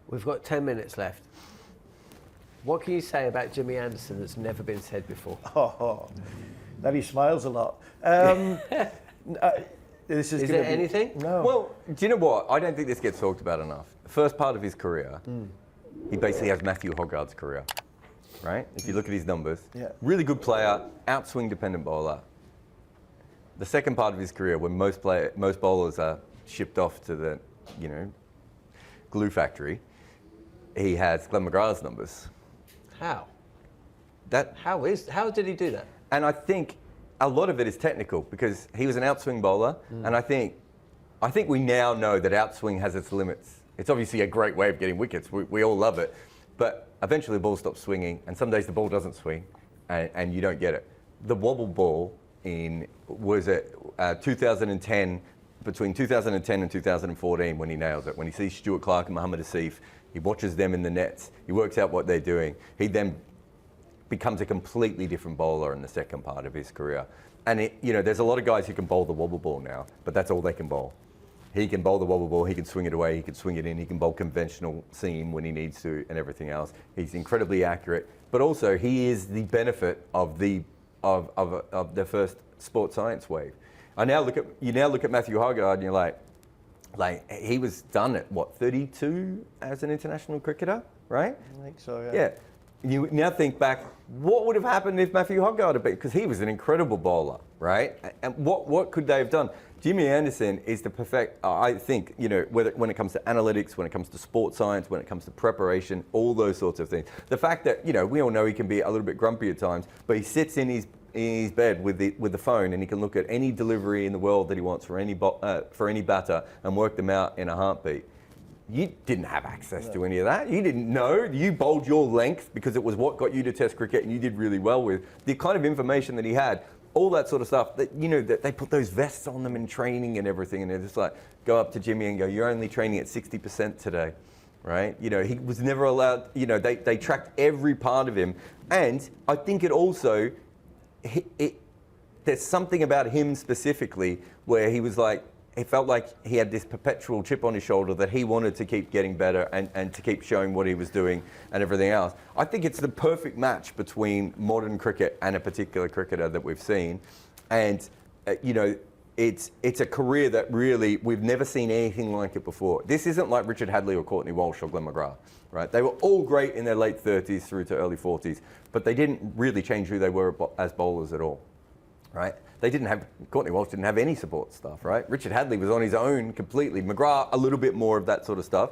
We've got 10 minutes left. What can you say about Jimmy Anderson that's never been said before? That he smiles a lot. Is there anything? No. Well, do you know what? I don't think this gets talked about enough. The first part of his career, he basically has Matthew Hoggard's career, right? If you look at his numbers, really good player, outswing dependent bowler. The second part of his career, when most bowlers are shipped off to the, glue factory, he has Glenn McGrath's numbers. How? How did he do that? And I think a lot of it is technical because he was an outswing bowler, and I think we now know that outswing has its limits. It's obviously a great way of getting wickets. We all love it, but eventually the ball stops swinging, and some days the ball doesn't swing, and you don't get it. The wobble ball was it 2010, between 2010 and 2014 when he nails it. When he sees Stuart Clark and Muhammad Asif, he watches them in the nets. He works out what they're doing. He then becomes a completely different bowler in the second part of his career. And there's a lot of guys who can bowl the wobble ball now, but that's all they can bowl. He can bowl the wobble ball, he can swing it away, he can swing it in, he can bowl conventional seam when he needs to and everything else. He's incredibly accurate, but also he is the benefit of the first sports science wave. You now look at Matthew Hoggard and you're like he was done at what, 32 as an international cricketer, right? I think so, yeah. Yeah. You now think back, what would have happened if Matthew Hoggard had been, because he was an incredible bowler, right? And what could they have done? Jimmy Anderson is the perfect, I think, when it comes to analytics, when it comes to sports science, when it comes to preparation, all those sorts of things. The fact that, we all know he can be a little bit grumpy at times, but he sits in his bed with the phone and he can look at any delivery in the world that he wants for any batter and work them out in a heartbeat. You didn't have access to any of that. You didn't know. You bowled your length because it was what got you to Test cricket and you did really well with. The kind of information that he had, all that sort of stuff, that that they put those vests on them in training and everything, and they're just like, go up to Jimmy and go, you're only training at 60% today, right? He was never allowed, they tracked every part of him. And I think it also, there's something about him specifically where he was like, he felt like he had this perpetual chip on his shoulder that he wanted to keep getting better and to keep showing what he was doing and everything else. I think it's the perfect match between modern cricket and a particular cricketer that we've seen. And, it's a career that really, we've never seen anything like it before. This isn't like Richard Hadlee or Courtney Walsh or Glenn McGrath, right? They were all great in their late 30s through to early 40s, but they didn't really change who they were as bowlers at all, right? Courtney Walsh didn't have any support stuff, right? Richard Hadlee was on his own completely. McGrath, a little bit more of that sort of stuff.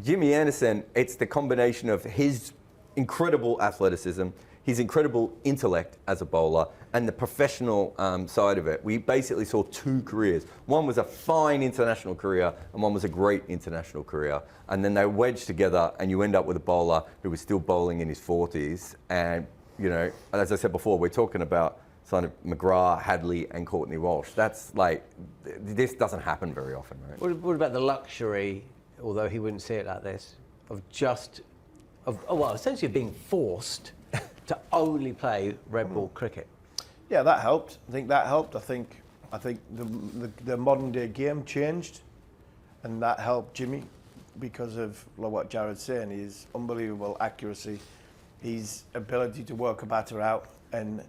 Jimmy Anderson, it's the combination of his incredible athleticism, his incredible intellect as a bowler, and the professional side of it. We basically saw two careers. One was a fine international career, and one was a great international career. And then they wedged together, and you end up with a bowler who was still bowling in his 40s. And, as I said before, we're talking about kind of McGrath, Hadlee, and Courtney Walsh. That's this doesn't happen very often, right? What about the luxury, although he wouldn't see it like this, essentially being forced to only play red ball cricket? Yeah, that helped. I think that helped. I think the modern day game changed, and that helped Jimmy because of what Jarrod's saying. His unbelievable accuracy, his ability to work a batter out, and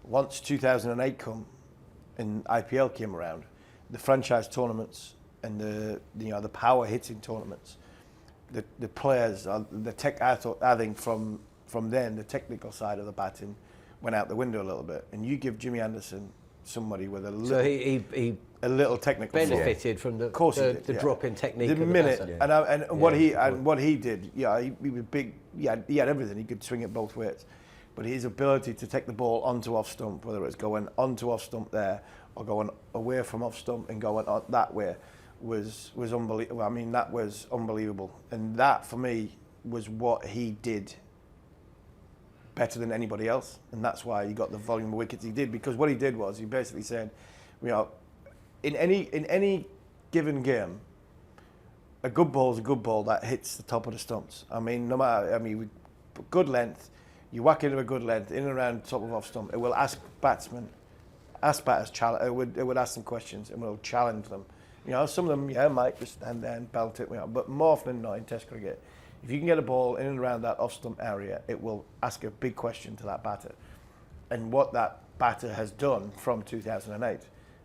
once 2008 come and IPL came around, the franchise tournaments and the power hitting tournaments, the players, I think from then the technical side of the batting went out the window a little bit. And you give Jimmy Anderson somebody with a little, so he a little technical benefited from the drop in technique. The minute what he did, he was big. He had everything. He could swing it both ways. But his ability to take the ball onto off stump, whether it's going onto off stump there or going away from off stump and going on that way, was unbelievable. I mean, that was unbelievable. And that, for me, was what he did better than anybody else. And that's why he got the volume of wickets he did. Because what he did was, he basically said, in any given game, a good ball is a good ball that hits the top of the stumps. With good length, you whack into a good length, in and around top of off stump, it will ask batters, it would ask them questions and will challenge them You know, some of them, might just stand there and belt it, but more often than not in Test cricket, if you can get a ball in and around that off-stump area, it will ask a big question to that batter. And what that batter has done from 2008,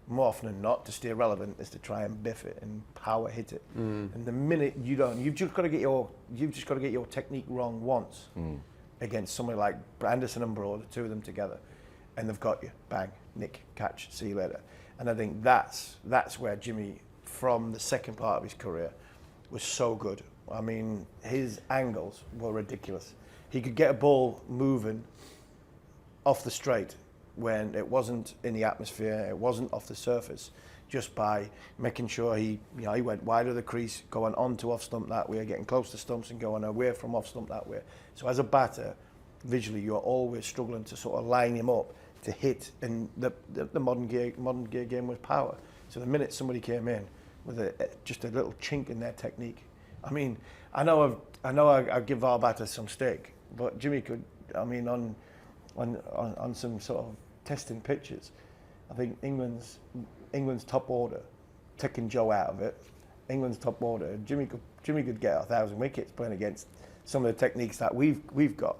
more often than not, to stay relevant, is to try and biff it and power hit it. And the minute you don't, you've just got to get your technique wrong once against somebody like Anderson and Broad, the two of them together, and they've got you. Bang, nick, catch, see you later. And I think that's where Jimmy, from the second part of his career, was so good. I mean, his angles were ridiculous. He could get a ball moving off the straight when it wasn't in the atmosphere, it wasn't off the surface, just by making sure he went wide of the crease, going on to off stump that way, getting close to stumps and going away from off stump that way. So as a batter, visually, you're always struggling to sort of line him up to hit, and the modern gear game was power. So the minute somebody came in with just a little chink in their technique, I mean, I know I give our batters some stick, but Jimmy could, I mean, on some sort of testing pitches, I think England's top order, taking Joe out of it, England's top order, Jimmy could get 1,000 wickets playing against some of the techniques that we've got.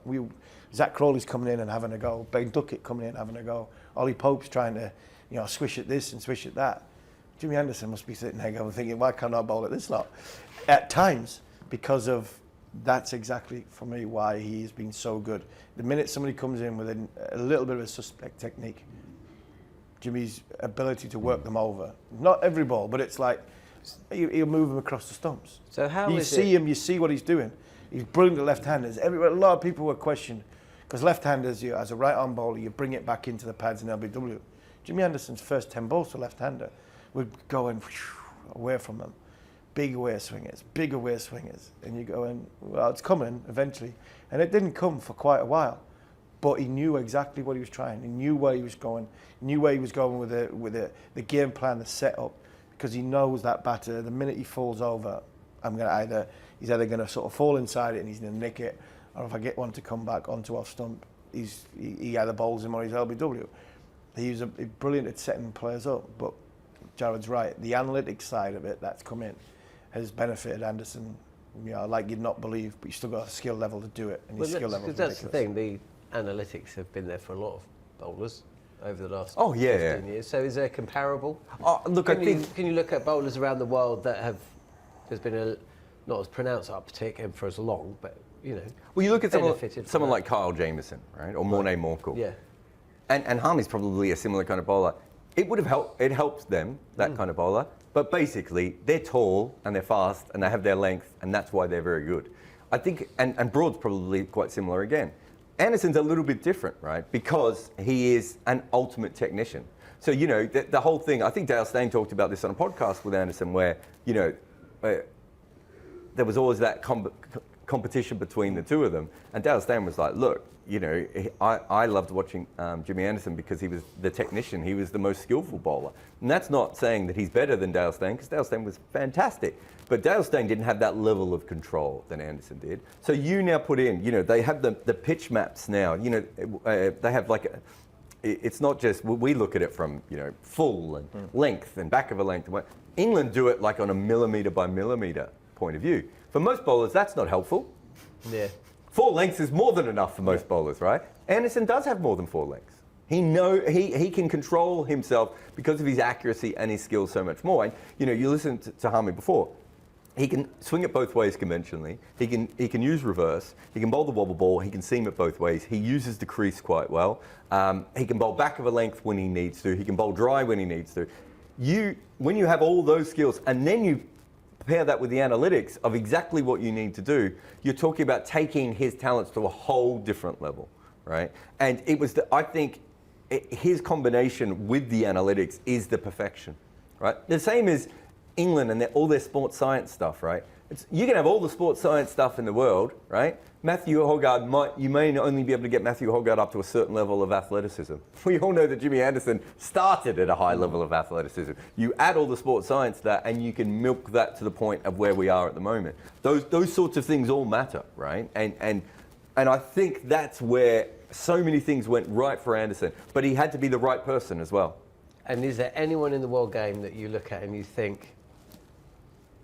Zach Crawley's coming in and having a go, Ben Duckett coming in and having a go, Ollie Pope's trying to, swish at this and swish at that. Jimmy Anderson must be sitting there going, thinking, why can't I bowl at this lot? At times, because of that's exactly, for me, why he's been so good. The minute somebody comes in with a little bit of a suspect technique, Jimmy's ability to work them over, not every ball, but it's like he'll move them across the stumps. So how you see him, you see what he's doing. He's brilliant at left-handers. A lot of people were questioning, because left-handers, as a right-arm bowler, you bring it back into the pads in LBW. Jimmy Anderson's first 10 balls to left-hander would go away from them. Big away swingers, and you go in, well, it's coming eventually. And it didn't come for quite a while, but he knew exactly what he was trying. He knew where he was going, with the game plan, the setup, because he knows that batter, the minute he falls over, he's either going to sort of fall inside it and he's going to nick it, or if I get one to come back onto off stump, he either bowls him or he's LBW. He was brilliant at setting players up, but Jarrod's right. The analytics side of it that's come in has benefited Anderson, like you'd not believe, but you still got a skill level to do it, and his skill level is ridiculous. That's the thing. The analytics have been there for a lot of bowlers over the last 15 years. So is there comparable? Look, can you look at bowlers around the world that have there's been a not as pronounced uptick and for as long, but well, you look at someone like Kyle Jamieson, right, or Morne Morkel. Yeah. And Harmy's probably a similar kind of bowler. It would have helped. It helps them, that kind of bowler. But basically, they're tall and they're fast and they have their length, and that's why they're very good. I think, and Broad's probably quite similar again. Anderson's a little bit different, right? Because he is an ultimate technician. So the whole thing. I think Dale Steyn talked about this on a podcast with Anderson, where there was always that competition between the two of them, and Dale Steyn was like, look. I loved watching Jimmy Anderson because he was the technician. He was the most skillful bowler. And that's not saying that he's better than Dale Steyn, because Dale Steyn was fantastic. But Dale Steyn didn't have that level of control that Anderson did. So you now put in, they have the pitch maps now. They have it's not just, we look at it from, full and length and back of a length. England do it like on a millimetre by millimetre point of view. For most bowlers, that's not helpful. Yeah. 4 lengths is more than enough for most bowlers, right? Anderson does have more than 4 lengths. He can control himself because of his accuracy and his skills so much more. And you listened to Harmy before. He can swing it both ways conventionally. He can use reverse. He can bowl the wobble ball. He can seam it both ways. He uses the crease quite well. He can bowl back of a length when he needs to. He can bowl dry when he needs to. When you have all those skills and then you pair that with the analytics of exactly what you need to do, you're talking about taking his talents to a whole different level, right? And it was, I think, his combination with the analytics is the perfection, right? The same as England and all their sports science stuff, right? You can have all the sports science stuff in the world, right? Matthew Hoggard you may only be able to get Matthew Hoggard up to a certain level of athleticism. We all know that Jimmy Anderson started at a high level of athleticism. You add all the sports science to that, and you can milk that to the point of where we are at the moment. Those sorts of things all matter, right? And I think that's where so many things went right for Anderson, but he had to be the right person as well. And is there anyone in the world game that you look at and you think,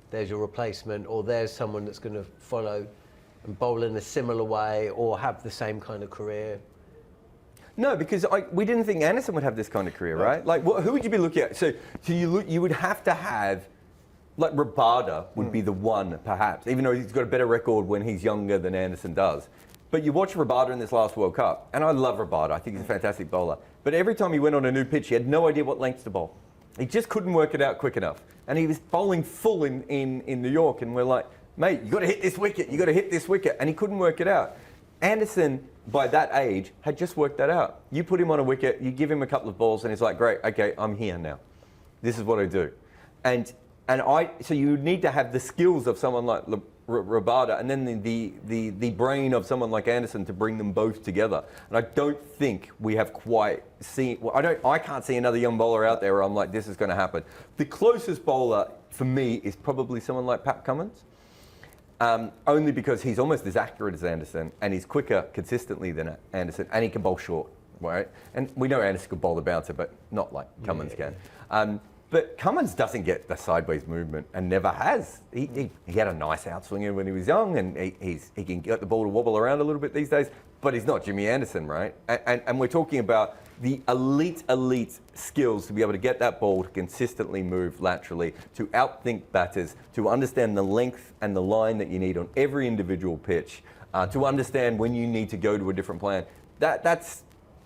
there's your replacement, or there's someone that's going to follow and bowl in a similar way or have the same kind of career? No, because we didn't think Anderson would have this kind of career, right? Like, who would you be looking at? So you would have to have, like, Rabada would be the one, perhaps, even though he's got a better record when he's younger than Anderson does. But you watch Rabada in this last World Cup, and I love Rabada. I think he's a fantastic bowler. But every time he went on a new pitch, he had no idea what length to bowl. He just couldn't work it out quick enough. And he was bowling full in New York, and we're like, mate, you got to hit this wicket, you got to hit this wicket. And he couldn't work it out. Anderson, by that age, had just worked that out. You put him on a wicket, you give him a couple of balls, and he's like, great, okay, I'm here now. This is what I do. So you need to have the skills of someone like Rabada, and then the brain of someone like Anderson to bring them both together. And I don't think we have quite seen. Well, I can't see another young bowler out there where I'm like, this is going to happen. The closest bowler for me is probably someone like Pat Cummins, only because he's almost as accurate as Anderson, and he's quicker consistently than Anderson, and he can bowl short, right? And we know Anderson could bowl the bouncer, but not like Cummins can. But Cummins doesn't get the sideways movement and never has. He had a nice outswinger when he was young, and he can get the ball to wobble around a little bit these days, but he's not Jimmy Anderson, right? And we're talking about the elite skills to be able to get that ball to consistently move laterally, to outthink batters, to understand the length and the line that you need on every individual pitch, to understand when you need to go to a different plan. That's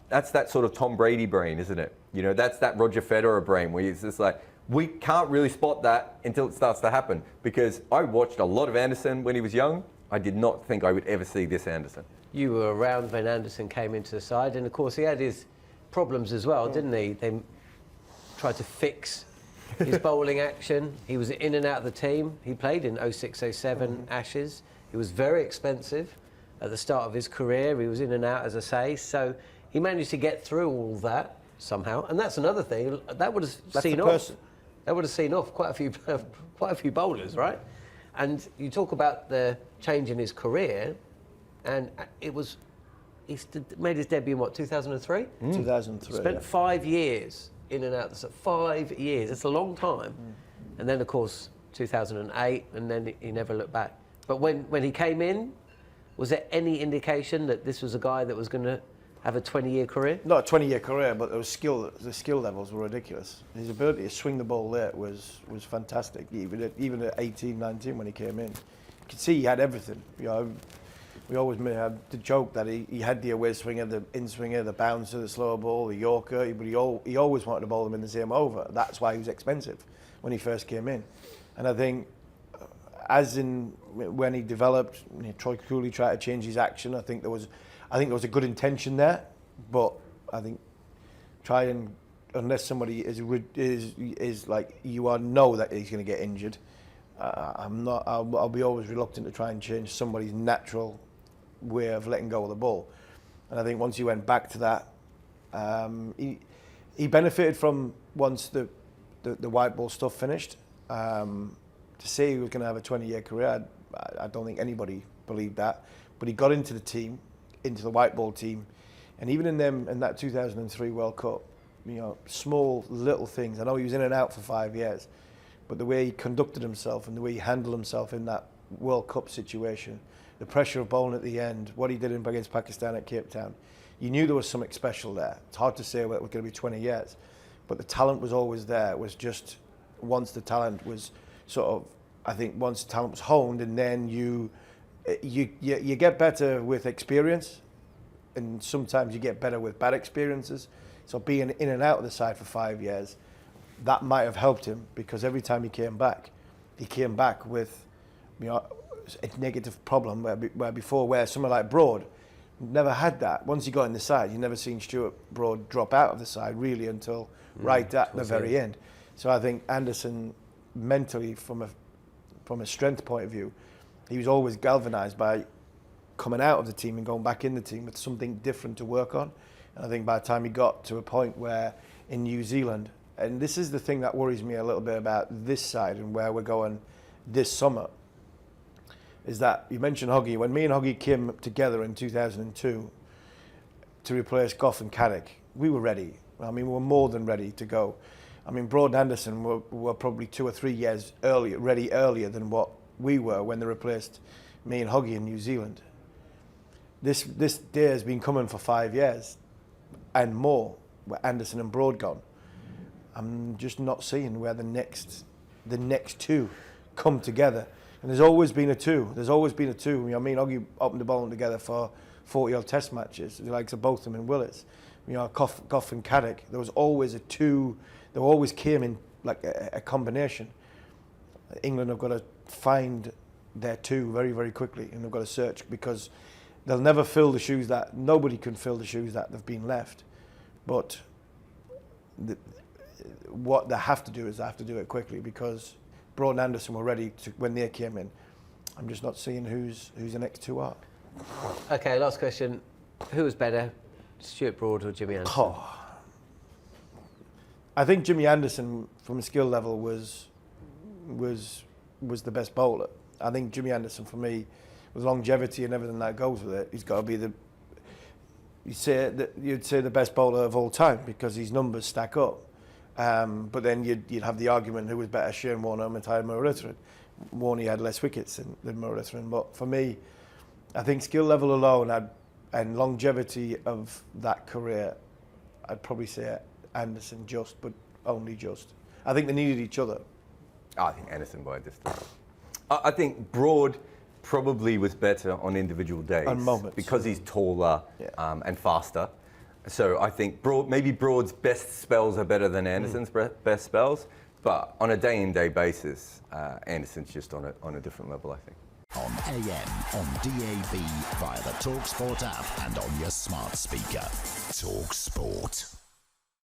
that sort of Tom Brady brain, isn't it? You know, that's that Roger Federer brain where it's just like, we can't really spot that until it starts to happen. Because I watched a lot of Anderson when he was young. I did not think I would ever see this Anderson. You were around when Anderson came into the side, and of course he had his problems as well, didn't he? They tried to fix his bowling action. He was in and out of the team. He played in 06-07 Ashes. He was very expensive at the start of his career. He was in and out, as I say. So he managed to get through all that somehow, and that's another thing that would have seen off. That would have seen off quite a few bowlers, right? And you talk about the change in his career, and he made his debut in what, 2003? 2003. Spent 5 years in and out. 5 years. It's a long time. And then of course 2008, and then he never looked back. But when he came in, was there any indication that this was a guy that was going to have a 20-year career? Not a 20-year career, but the skill levels were ridiculous. His ability to swing the ball there was fantastic. Even at 18, 19 when he came in, you could see he had everything. You know, we always have the joke that he had the away swinger, the in swinger, the bouncer, the slow ball, the Yorker, but he always wanted to bowl them in the same over. That's why he was expensive when he first came in. And I think when he developed, Troy Cooley tried to change his action. I think there was a good intention there, but I think unless somebody is like you know that he's going to get injured, I'll be always reluctant to try and change somebody's natural way of letting go of the ball. And I think once he went back to that, he benefited from once the white ball stuff finished. To say he was going to have a 20-year career, I don't think anybody believed that. But he got into the team, into the white ball team, and even in that 2003 World Cup, you know, small little things. I know he was in and out for 5 years, but the way he conducted himself and the way he handled himself in that World Cup situation, the pressure of bowling at the end, what he did against Pakistan at Cape Town, you knew there was something special there. It's hard to say whether it was going to be 20 years, but the talent was always there. It was just once the talent was once the talent was honed, and then you get better with experience, and sometimes you get better with bad experiences. So being in and out of the side for 5 years, that might have helped him, because every time he came back with, you know, a negative problem where someone like Broad never had that. Once he got in the side, you never seen Stuart Broad drop out of the side really until right at the very end. So I think Anderson, mentally, from a strength point of view, he was always galvanised by coming out of the team and going back in the team with something different to work on. And I think by the time he got to a point where in New Zealand, and this is the thing that worries me a little bit about this side and where we're going this summer, is that you mentioned Hoggy. When me and Hoggy came together in 2002 to replace Gough and Carrick, we were ready. I mean, we were more than ready to go. I mean, Broad and Anderson were probably 2 or 3 years earlier than what we were when they replaced me and Hoggy in New Zealand. This day has been coming for 5 years and more, with Anderson and Broad gone. I'm just not seeing where the next two come together. And there's always been a two. There's always been a two. You know, me and Hoggy opened the bowling together for 40-odd Test matches, the likes of Botham and Willis. You know, Gough and Caddick. There was always a two. They always came in like a combination. England have got to find their two very, very quickly, and they've got to search, because they'll never fill the shoes that, nobody can fill the shoes that have been left. But what they have to do is they have to do it quickly, because Broad and Anderson were ready to, when they came in. I'm just not seeing who's the next two are. Okay, last question. Who was better, Stuart Broad or Jimmy Anderson? Oh. I think Jimmy Anderson, from a skill level, was the best bowler. I think Jimmy Anderson, for me, with longevity and everything that goes with it, he's got to be you'd say the best bowler of all time, because his numbers stack up. But then you'd have the argument who was better, Shane Warne or Matthias Muralitharan. Warne had less wickets than Muralitharan, but for me, I think skill level alone and longevity of that career, I'd probably say Anderson but only just. I think they needed each other. I think Anderson by a distance. I think Broad probably was better on individual days. On moments. Because he's taller and faster. So I think maybe Broad's best spells are better than Anderson's best spells, but on a day-in-day basis, Anderson's just on a different level, I think. On AM, on DAB, via the talkSPORT app and on your smart speaker. talkSPORT.